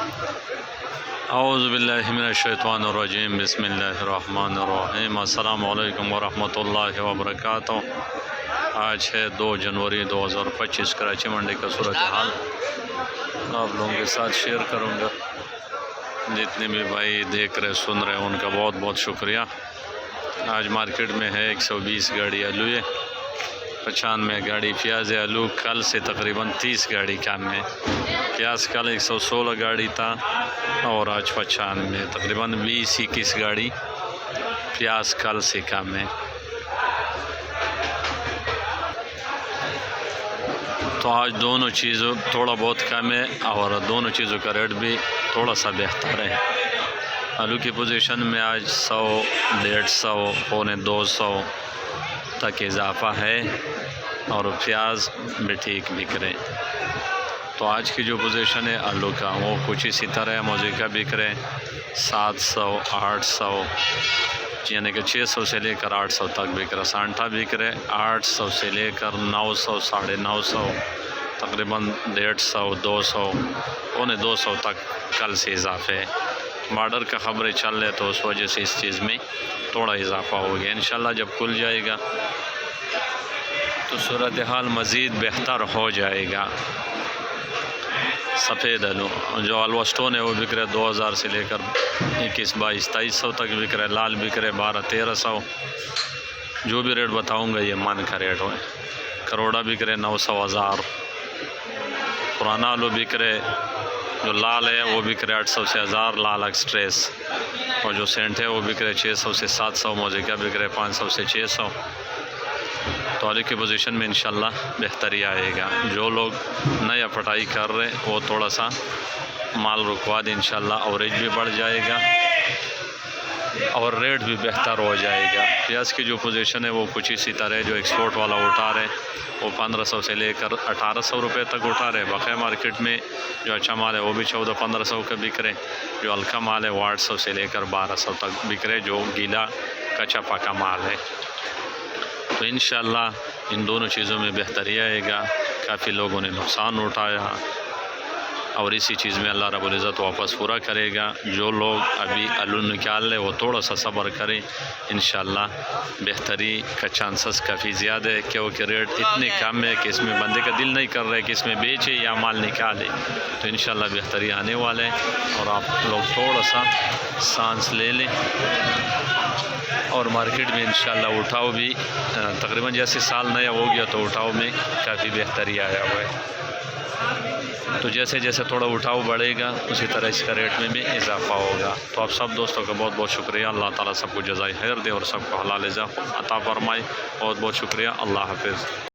اعوذ باللہ من الشیطان الرجیم، بسم اللہ الرحمن الرحیم۔ السلام علیکم ورحمۃ اللہ وبرکاتہ۔ آج ہے 2 جنوری 2025۔ کراچی منڈی کا صورتحال آپ لوگوں کے ساتھ شیئر کروں گا۔ جتنے بھی بھائی دیکھ رہے سن رہے ان کا بہت بہت شکریہ۔ آج مارکیٹ میں ہے 120 گاڑی آلو ہے، 95 گاڑی پیاز آلو، کل سے تقریباً 30 گاڑی کم ہے۔ پیاز کل 116 گاڑی تھا اور آج 95، تقریباً 20-21 گاڑی پیاز کل سے کم ہے۔ تو آج دونوں چیزوں تھوڑا بہت کم ہے اور دونوں چیزوں کا ریٹ بھی تھوڑا سا بہتر ہے۔ آلو کی پوزیشن میں آج 100، 150، پونے 200 تک اضافہ ہے اور پیاز بھی ٹھیک بک رہے۔ تو آج کی جو پوزیشن ہے آلو کا وہ کچھ اسی طرح ہے۔ موزے کا بک رہے 700، 800، یعنی کہ 600 سے لے کر 800 تک بک رہا۔ سانٹا بک رہے 800 سے لے کر 900، 950، تقریباً 150، 200، پونے 200 تک کل سے اضافے ہے۔ بارڈر کا خبریں چل رہے تو اس وجہ سے اس چیز میں تھوڑا اضافہ ہو گیا۔ انشاءاللہ جب کھل جائے گا تو صورتحال مزید بہتر ہو جائے گا۔ سفید آلو جو حلوہ اسٹون ہے وہ بک رہے 2000 سے لے کر 21، 22، 2300 تک بک رہے۔ لال بک رہے 1200، 1300، جو بھی ریٹ بتاؤں گا یہ من کا ریٹ ہے۔ کروڑا بک رہے 900، 1000۔ پرانا آلو بک رہے جو لال ہے وہ بک رہے 800 سے 1000 لال ایکسٹریس، اور جو سینٹ ہے وہ بک رہے 600 سے 700، موزے کا بک رہے 500 سے 600۔ تو آلو کی پوزیشن میں انشاءاللہ بہتری آئے گا۔ جو لوگ نیا پٹائی کر رہے وہ تھوڑا سا مال رکوا دیں، انشاءاللہ اوریج بھی بڑھ جائے گا اور ریٹ بھی بہتر ہو جائے گا۔ پیاز کی جو پوزیشن ہے وہ کچھ اسی طرح ہے۔ جو ایکسپورٹ والا اٹھا رہے وہ 1500 سے لے کر 1800 روپے تک اٹھا رہے۔ بقیہ مارکیٹ میں جو اچھا مال ہے وہ بھی 1400-1500 کا بک رہے۔ جو ہلکا مال ہے وہ 800 سے لے کر 1200 تک بک رہے، جو گیلا کچا پکا مال ہے۔ تو انشاءاللہ ان دونوں چیزوں میں بہتری آئے گا۔ کافی لوگوں نے نقصان اٹھایا اور اسی چیز میں اللہ رب العزت واپس پورا کرے گا۔ جو لوگ ابھی آلو نکال لے وہ تھوڑا سا صبر کریں، انشاءاللہ بہتری کا چانسز کافی زیادہ ہے، کیونکہ ریٹ اتنے کم ہے کہ اس میں بندے کا دل نہیں کر رہا ہے کہ اس میں بیچے یا مال نکالے۔ تو انشاءاللہ بہتری آنے والے ہیں اور آپ لوگ تھوڑا سا سانس لے لیں۔ اور مارکیٹ میں انشاءاللہ اٹھاؤ بھی تقریباً جیسے سال نیا ہو گیا تو اٹھاؤ میں کافی بہتری آیا ہوا ہے۔ تو جیسے جیسے تھوڑا اٹھاؤ بڑھے گا اسی طرح اس کا ریٹ میں بھی اضافہ ہوگا۔ تو آپ سب دوستوں کا بہت بہت شکریہ۔ اللہ تعالیٰ سب کو جزائے خیر دے اور سب کو حلال رزق عطا فرمائے۔ بہت بہت شکریہ۔ اللہ حافظ۔